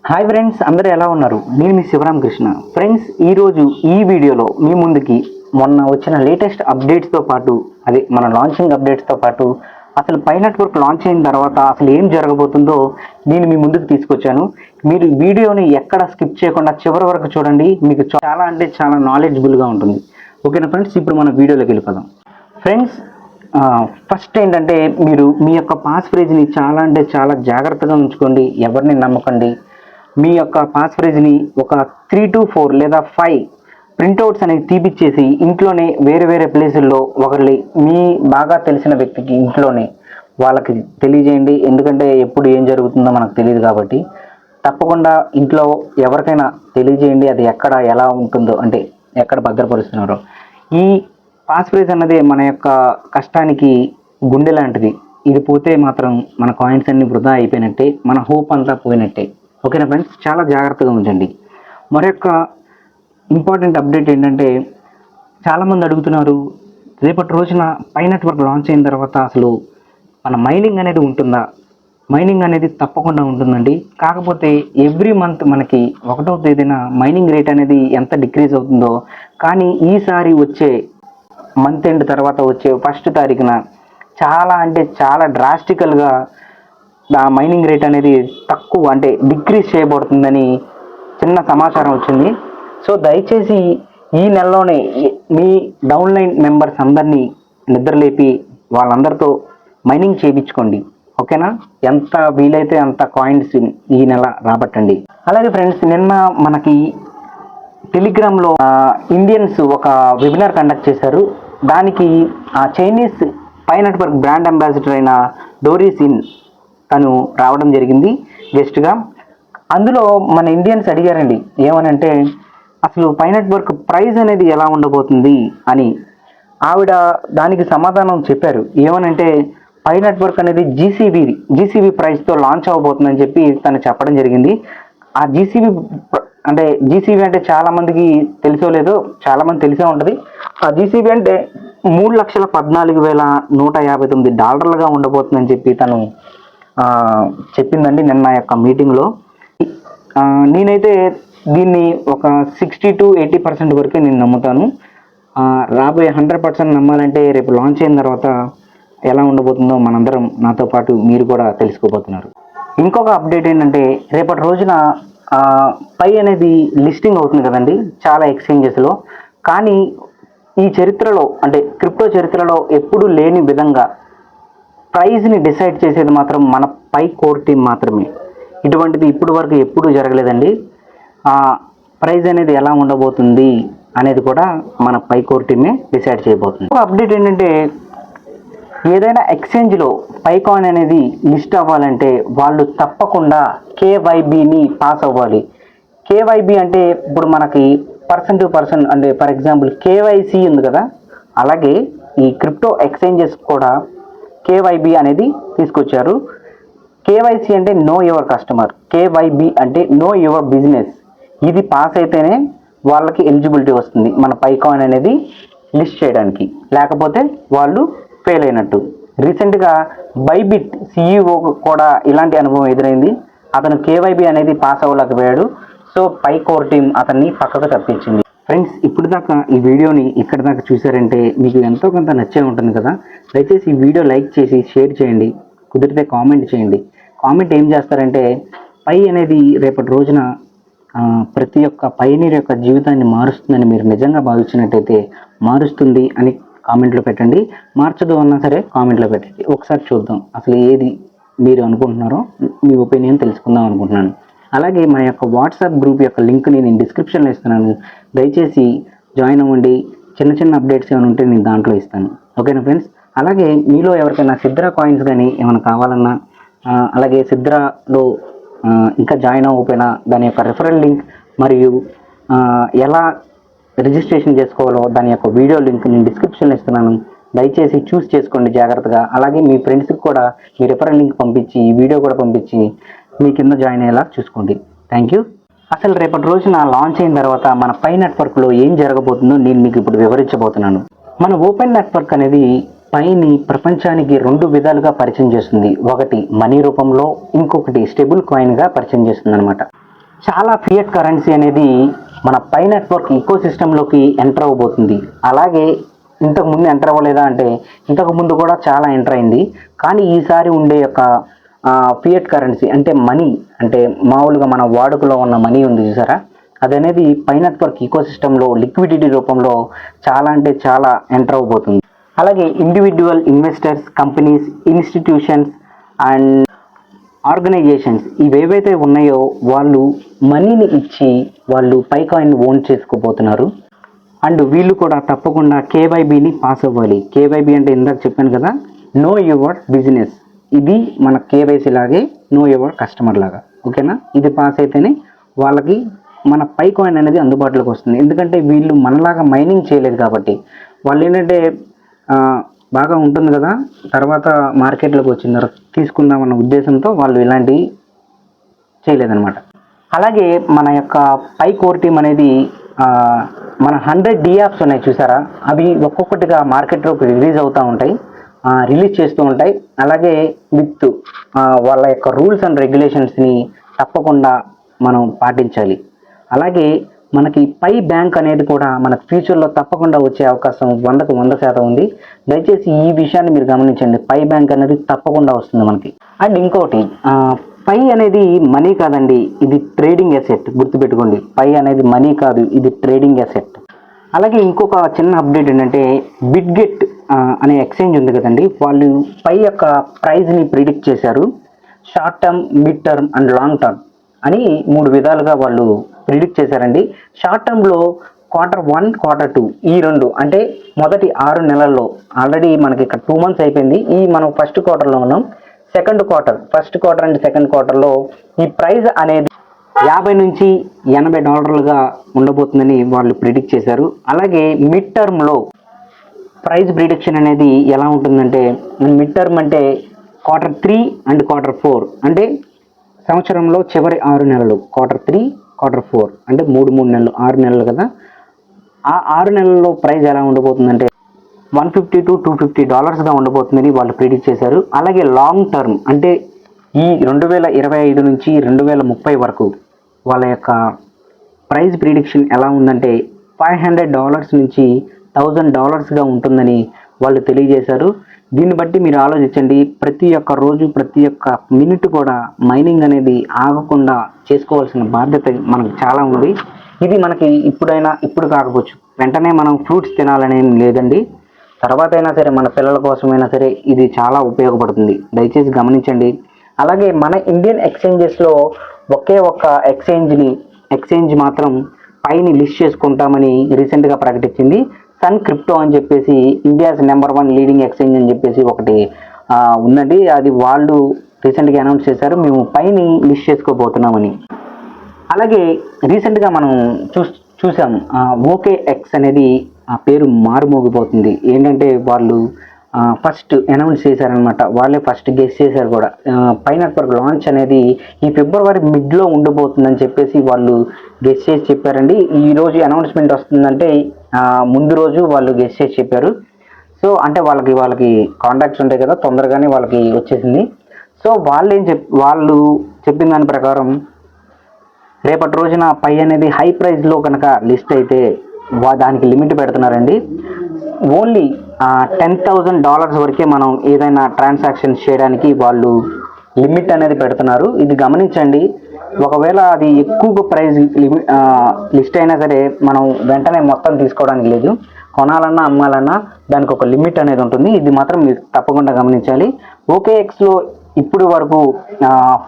Hi friends, అందరూ ఎలా ఉన్నారు? నేను మీ శివరామకృష్ణ. ఫ్రెండ్స్, ఈరోజు ఈ వీడియోలో మీ ముందుకి మొన్న వచ్చిన లేటెస్ట్ అప్డేట్స్తో పాటు అదే మన లాంచింగ్ అప్డేట్స్తో పాటు అసలు పై నెట్వర్క్ లాంచ్ అయిన తర్వాత అసలు ఏం జరగబోతుందో నేను మీ ముందుకు తీసుకొచ్చాను. మీరు వీడియోని ఎక్కడ స్కిప్ చేయకుండా చివరి వరకు చూడండి. మీకు చాలా నాలెడ్జబుల్గా ఉంటుంది. ఓకేనా ఫ్రెండ్స్, ఇప్పుడు మన వీడియోలోకి వెళ్ళిపోదాం. ఫ్రెండ్స్, ఫస్ట్ ఏంటంటే మీరు మీ యొక్క పాస్ ఫ్రేజ్ని చాలా జాగ్రత్తగా ఉంచుకోండి. ఎవరిని నమ్మకండి. మీ యొక్క పాస్ ఫ్రేజ్ని ఒక 3 to 4 లేదా 5 ప్రింట్అవుట్స్ అనేవి తీపిచ్చేసి ఇంట్లోనే వేరే ప్లేసుల్లో ఒకరి మీ బాగా తెలిసిన వ్యక్తికి ఇంట్లోనే వాళ్ళకి తెలియజేయండి. ఎందుకంటే ఎప్పుడు ఏం జరుగుతుందో మనకు తెలియదు కాబట్టి తప్పకుండా ఇంట్లో ఎవరికైనా తెలియజేయండి. అది ఎక్కడ ఎలా ఉంటుందో, అంటే ఎక్కడ భద్రపరుస్తున్నారో. ఈ పాస్ ఫ్రేజ్ అన్నది మన యొక్క కష్టానికి గుండె లాంటిది. ఇది పోతే మాత్రం మన కాయిన్స్ అన్ని వృధా అయిపోయినట్టే, మన హోప్ అంతా పోయినట్టే. ఓకేనా ఫ్రెండ్స్, చాలా జాగ్రత్తగా ఉంచండి. మరొక ఇంపార్టెంట్ అప్డేట్ ఏంటంటే, చాలామంది అడుగుతున్నారు, రేపటి రోజున పై నెట్వర్క్ లాంచ్ అయిన తర్వాత అసలు మన మైనింగ్ అనేది ఉంటుందా? మైనింగ్ అనేది తప్పకుండా ఉంటుందండి. కాకపోతే ఎవ్రీ మంత్ మనకి 1వ తేదీన మైనింగ్ రేట్ అనేది ఎంత డిక్రీజ్ అవుతుందో, కానీ ఈసారి వచ్చే మంత్ ఎండ్ తర్వాత వచ్చే 1వ తారీఖున చాలా డ్రాస్టికల్గా ఆ మైనింగ్ రేట్ అనేది తక్కువ, అంటే డిక్రీజ్ చేయబడుతుందని చిన్న సమాచారం వచ్చింది. సో దయచేసి ఈ నెలలోనే మీ డౌన్లైన్ మెంబర్స్ అందరినీ నిద్రలేపి వాళ్ళందరితో మైనింగ్ చేయించుకోండి. ఓకేనా? ఎంత వీలైతే అంత కాయిన్స్ ఈ నెల రాబట్టండి. అలాగే ఫ్రెండ్స్, నిన్న మనకి టెలిగ్రామ్లో ఇండియన్స్ ఒక వెబినార్ కండక్ట్ చేశారు. దానికి ఆ Chinese pi network brand ambassador అయిన డోరీసిన్ తను రావడం జరిగింది గెస్ట్గా. అందులో మన ఇండియన్స్ అడిగారండి ఏమనంటే, అసలు పై నెట్వర్క్ ప్రైస్ అనేది ఎలా ఉండబోతుంది అని. ఆవిడ దానికి సమాధానం చెప్పారు. ఏమనంటే, పై నెట్వర్క్ అనేది జీసీబీ ప్రైస్తో లాంచ్ అవ్వబోతుందని చెప్పి తను చెప్పడం జరిగింది. ఆ జీసీబీ అంటే చాలామందికి తెలిసో లేదో, చాలామంది తెలిసే ఉంటుంది. ఆ జీసీబీ అంటే $3,14,159 ఉండబోతుందని చెప్పి తను చెప్పిందండి నిన్న యొక్క మీటింగ్లో. నేనైతే దీన్ని ఒక 60 to 80% వరకే నేను నమ్ముతాను. రాబోయే 100% నమ్మాలంటే రేపు లాంచ్ అయిన తర్వాత ఎలా ఉండబోతుందో మనందరం, నాతో పాటు మీరు కూడా తెలుసుకోబోతున్నారు. ఇంకొక అప్డేట్ ఏంటంటే, రేపటి రోజున పై అనేది లిస్టింగ్ అవుతుంది కదండి చాలా ఎక్స్చేంజెస్లో. కానీ ఈ చరిత్రలో, అంటే క్రిప్టో చరిత్రలో ఎప్పుడు లేని విధంగా ప్రైజ్ని డిసైడ్ చేసేది మాత్రం మన పై కోర్ టీం మాత్రమే. ఇటువంటిది ఇప్పటి వరకు ఎప్పుడూ జరగలేదండి. ప్రైజ్ అనేది ఎలా ఉండబోతుంది అనేది కూడా మన పై కోర్ టీమే డిసైడ్ చేయబోతుంది. అప్డేట్ ఏంటంటే, ఏదైనా ఎక్స్చేంజ్లో పై కాయిన్ అనేది లిస్ట్ అవ్వాలంటే వాళ్ళు తప్పకుండా కేవైబీని పాస్ అవ్వాలి. కేవైబీ అంటే ఇప్పుడు మనకి పర్సన్ టు పర్సన్, అంటే ఫర్ ఎగ్జాంపుల్ కేవైసీ ఉంది కదా, అలాగే ఈ క్రిప్టో ఎక్స్చేంజెస్ కూడా కేవైబీ అనేది తీసుకొచ్చారు. కేవైసీ అంటే నో యువర్ కస్టమర్, కేవైబీ అంటే నో యువర్ బిజినెస్. ఇది పాస్ అయితేనే వాళ్ళకి ఎలిజిబిలిటీ వస్తుంది మన పై కాయిన్ అనేది లిస్ట్ చేయడానికి, లేకపోతే వాళ్ళు ఫెయిల్ అయినట్టు. రీసెంట్గా బైబిట్ CEO కూడా ఇలాంటి అనుభవం ఎదురైంది. అతను కేవైబీ అనేది పాస్ అవ్వలేకపోయాడు. సో పై కోర్ టీం అతన్ని పక్కకు తప్పించింది. ఫ్రెండ్స్, ఇప్పుడు దాకా ఈ వీడియోని ఇక్కడి దాకా చూసారంటే మీకు ఎంతో కొంత నచ్చే ఉంటుంది కదా. దయచేసి ఈ వీడియో లైక్ చేసి షేర్ చేయండి. కుదిరితే కామెంట్ చేయండి. కామెంట్ ఏం చేస్తారంటే, పై అనేది రేపటి రోజున ప్రతి ఒక్క పైనీర్ యొక్క జీవితాన్ని మారుస్తుందని మీరు నిజంగా భావించినట్టయితే మారుస్తుంది అని కామెంట్లో పెట్టండి. మార్చదు అన్నా సరే కామెంట్లో పెట్టండి. ఒకసారి చూద్దాం అసలు ఏది మీరు అనుకుంటున్నారో, మీ ఒపీనియన్ తెలుసుకుందాం అనుకుంటున్నాను. అలాగే మన యొక్క వాట్సాప్ గ్రూప్ యొక్క లింక్ని నేను డిస్క్రిప్షన్లో ఇస్తున్నాను. దయచేసి జాయిన్ అవ్వండి. చిన్న అప్డేట్స్ ఏమైనా ఉంటే నేను దాంట్లో ఇస్తాను. ఓకేనా ఫ్రెండ్స్? అలాగే మీలో ఎవరికైనా సిద్రా కాయిన్స్ కానీ ఏమైనా కావాలన్నా, అలాగే సిద్రాలో ఇంకా జాయిన్ అవ్వకపోయినా దాని యొక్క రెఫరల్ లింక్ మరియు ఎలా రిజిస్ట్రేషన్ చేసుకోవాలో దాని యొక్క వీడియో లింక్ నేను డిస్క్రిప్షన్లో ఇస్తున్నాను. దయచేసి చూస్ చేసుకోండి జాగ్రత్తగా. అలాగే మీ ఫ్రెండ్స్కి కూడా మీ రెఫరల్ లింక్ పంపించి, ఈ వీడియో కూడా పంపించి మీ కింద జాయిన్ అయ్యేలా చూసుకోండి. Thank you. అసలు రేపటి రోజున లాంచ్ అయిన తర్వాత మన పై నెట్వర్క్లో ఏం జరగబోతుందో నేను మీకు ఇప్పుడు వివరించబోతున్నాను. మన ఓపెన్ నెట్వర్క్ అనేది పైని ప్రపంచానికి 2 విధాలుగా పరిచయం చేస్తుంది. ఒకటి మనీ రూపంలో, ఇంకొకటి స్టేబుల్ కాయిన్గా పరిచయం చేస్తుంది అనమాట. చాలా ఫియట్ కరెన్సీ అనేది మన పై నెట్వర్క్ ఈకో సిస్టంలోకి ఎంటర్ అవ్వబోతుంది. అలాగే ఇంతకు ముందు ఎంటర్ అవ్వలేదా అంటే ఇంతకు ముందు కూడా చాలా ఎంటర్ అయింది. కానీ ఈసారి ఉండే యొక్క ఫియట్ కరెన్సీ అంటే మనీ, అంటే మామూలుగా మన వాడుకలో ఉన్న మనీ ఉంది చూసారా, అదనేది పై నెట్వర్క్ ఈకో సిస్టంలో లిక్విడిటీ రూపంలో చాలా అంటే చాలా ఎంటర్ అవ్వబోతుంది. అలాగే individual investors, companies, institutions and organizations ఇవేవైతే ఉన్నాయో వాళ్ళు మనీని ఇచ్చి వాళ్ళు పై కాయిన్ ఓన్ చేసుకోబోతున్నారు. అండ్ వీళ్ళు కూడా తప్పకుండా కేవైబీని పాస్ అవ్వాలి. కేవైబీ అంటే ఇందాక చెప్పాను కదా, నో యువర్ బిజినెస్. ఇది మన కేవైసీ లాగే నో యువర్ కస్టమర్ లాగా, ఓకేనా. ఇది పాస్ అయితేనే వాళ్ళకి మన పై కాయిన్ అనేది అందుబాటులోకి వస్తుంది. ఎందుకంటే వీళ్ళు మనలాగా మైనింగ్ చేయలేదు కాబట్టి వాళ్ళు ఏంటంటే బాగా ఉంటుంది కదా, తర్వాత మార్కెట్లోకి వచ్చిన తర్వాత తీసుకుందామన్న ఉద్దేశంతో వాళ్ళు ఇలాంటివి చేయలేదన్నమాట. అలాగే మన యొక్క పై కోర్ టీమ్ అనేది మన 100 డియాప్స్ ఉన్నాయి చూసారా, అవి ఒక్కొక్కటిగా మార్కెట్లోకి రిలీజ్ చేస్తూ ఉంటాయి. అలాగే విత్ వాళ్ళ యొక్క రూల్స్ అండ్ రెగ్యులేషన్స్ని తప్పకుండా మనం పాటించాలి. అలాగే మనకి పై బ్యాంక్ అనేది కూడా మనకు ఫ్యూచర్లో తప్పకుండా వచ్చే అవకాశం 100కు 100% ఉంది. దయచేసి ఈ విషయాన్ని మీరు గమనించండి. పై బ్యాంక్ అనేది తప్పకుండా వస్తుంది మనకి. అండ్ ఇంకోటి, పై అనేది మనీ కాదండి, ఇది ట్రేడింగ్ అసెట్. గుర్తుపెట్టుకోండి, పై అనేది మనీ కాదు, ఇది ట్రేడింగ్ అసెట్. అలాగే ఇంకొక చిన్న అప్డేట్ ఏంటంటే, బిట్గెట్ అనే ఎక్స్చేంజ్ ఉంది కదండి, వాళ్ళు పై యొక్క ప్రైజ్ని ప్రిడిక్ట్ చేశారు. Short term, mid term and long term అని 3 విధాలుగా వాళ్ళు ప్రిడిక్ట్ చేశారండి. షార్ట్ టర్మ్లో Q1, Q2 ఈ 2 అంటే మొదటి 6 నెలల్లో ఆల్రెడీ మనకి ఇక్కడ 2 months అయిపోయింది. మనం ఫస్ట్ క్వార్టర్లో ఉన్నాం. ఫస్ట్ క్వార్టర్ అండ్ సెకండ్ క్వార్టర్లో ఈ ప్రైజ్ అనేది $50 నుంచి $80 ఉండబోతుందని వాళ్ళు ప్రిడిక్ట్ చేశారు. అలాగే మిడ్ టర్మ్లో ప్రైజ్ ప్రిడిక్షన్ అనేది ఎలా ఉంటుందంటే, మిడ్ టర్మ్ అంటే Q3 అండ్ Q4 అంటే సంవత్సరంలో చివరి 6 నెలలు, Q3, Q4 అంటే 3 నెలలు, 6 నెలలు కదా. ఆ 6 నెలల్లో ప్రైస్ ఎలా ఉండబోతుందంటే $150 to $250 ఉండబోతుందని వాళ్ళు ప్రిడిక్ట్ చేశారు. అలాగే లాంగ్ టర్మ్ అంటే ఈ 2025 నుంచి 2030 వరకు వాళ్ళ యొక్క ప్రైస్ ప్రిడిక్షన్ ఎలా ఉందంటే $500 నుంచి $1000 ఉంటుందని వాళ్ళు తెలియజేశారు. దీన్ని బట్టి మీరు ఆలోచించండి, ప్రతి ఒక్క రోజు ప్రతి ఒక్క మినిట్ కూడా మైనింగ్ అనేది ఆగకుండా చేసుకోవాల్సిన బాధ్యత మనకు చాలా ఉంది. ఇది మనకి ఇప్పుడు కాకపోవచ్చు, వెంటనే మనం ఫ్రూట్స్ తినాలనే లేదండి, తర్వాత అయినా సరే మన పిల్లల కోసమైనా సరే ఇది చాలా ఉపయోగపడుతుంది. దయచేసి గమనించండి. అలాగే మన ఇండియన్ ఎక్స్చేంజెస్లో ఒకే ఒక్క ఎక్స్చేంజ్ మాత్రం పైని లిస్ట్ చేసుకుంటామని రీసెంట్గా ప్రకటించింది. సన్ క్రిప్టో అని చెప్పేసి ఇండియాస్ నెంబర్ 1 లీడింగ్ ఎక్స్చేంజ్ అని చెప్పేసి ఒకటి ఉందండి. అది వాళ్ళు రీసెంట్గా అనౌన్స్ చేశారు, మేము పైని లిస్ట్ చేసుకోబోతున్నామని. అలాగే రీసెంట్గా మనం చూసాం OKX అనేది ఆ పేరు మారుమోగిపోతుంది. ఏంటంటే వాళ్ళు ఫస్ట్ అనౌన్స్ చేశారనమాట, వాళ్ళే ఫస్ట్ గెస్ చేశారు కూడా. పై నెట్వర్క్ లాంచ్ అనేది ఈ ఫిబ్రవరి మిడ్లో ఉండబోతుందని చెప్పేసి వాళ్ళు గెస్ చేసి చెప్పారండి. ఈరోజు అనౌన్స్మెంట్ వస్తుందంటే ముందు రోజు వాళ్ళు గెస్ చేసి చెప్పారు. సో అంటే వాళ్ళకి కాంటాక్ట్స్ ఉంటాయి కదా, తొందరగానే వాళ్ళకి వచ్చేసింది. సో వాళ్ళు చెప్పిన దాని ప్రకారం రేపటి రోజున పై అనేది హై ప్రైస్లో కనుక లిస్ట్ అయితే దానికి లిమిట్ పెడుతున్నారండి. ఓన్లీ $10,000 వరకే మనం ఏదైనా ట్రాన్సాక్షన్స్ చేయడానికి వాళ్ళు లిమిట్ అనేది పెడుతున్నారు. ఇది గమనించండి. ఒకవేళ అది ఎక్కువ ప్రైస్ లిస్ట్ అయినా సరే మనం వెంటనే మొత్తం తీసుకోవడానికి లేదు. కొనాలన్నా అమ్మాలన్నా దానికి ఒక లిమిట్ అనేది ఉంటుంది. ఇది మాత్రం మీరు తప్పకుండా గమనించాలి. OKXలో ఇప్పుడు వరకు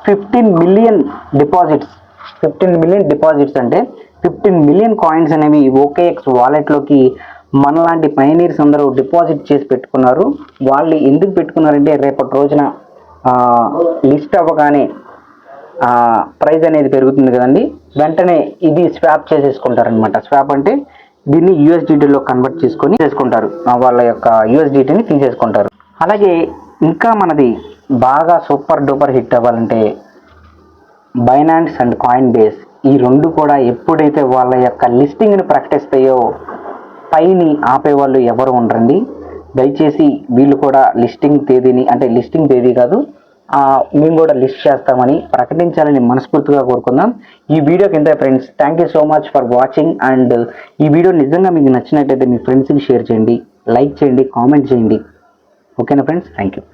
15 మిలియన్ డిపాజిట్స్ అంటే 15 మిలియన్ కాయిన్స్ అనేవి OKX వాలెట్లోకి మనలాంటి పైనీర్స్ అందరూ డిపాజిట్ చేసి పెట్టుకున్నారు. వాళ్ళు ఎందుకు పెట్టుకున్నారంటే రేపటి రోజున లిస్ట్ అవ్వగానే ప్రైస్ అనేది పెరుగుతుంది కదండి, వెంటనే ఇది స్వాప్ చేసేసుకుంటారనమాట. స్వాప్ అంటే దీన్ని USDTలో కన్వర్ట్ చేసుకుంటారు, వాళ్ళ యొక్క USDTని తీసేసుకుంటారు. అలాగే ఇంకా మనది బాగా సూపర్ డూపర్ హిట్ అవ్వాలంటే బైనాన్స్ అండ్ కాయిన్ బేస్ ఈ 2 కూడా ఎప్పుడైతే వాళ్ళ యొక్క లిస్టింగ్ని ప్రకటిస్తాయో పైని ఆపేవాళ్ళు ఎవరు ఉండరండి. దయచేసి వీళ్ళు కూడా లిస్టింగ్ తేదీ కాదు, మేము కూడా లిస్ట్ చేస్తామని ప్రకటించాలని మనస్ఫూర్తిగా కోరుకుందాం. ఈ వీడియోకి ఇంతే friends. Thank you so much for watching. And ఈ వీడియో నిజంగా మీకు నచ్చినట్టయితే మీ ఫ్రెండ్స్కి షేర్ చేయండి, లైక్ చేయండి, కామెంట్ చేయండి. ఓకేనా ఫ్రెండ్స్? Thank you.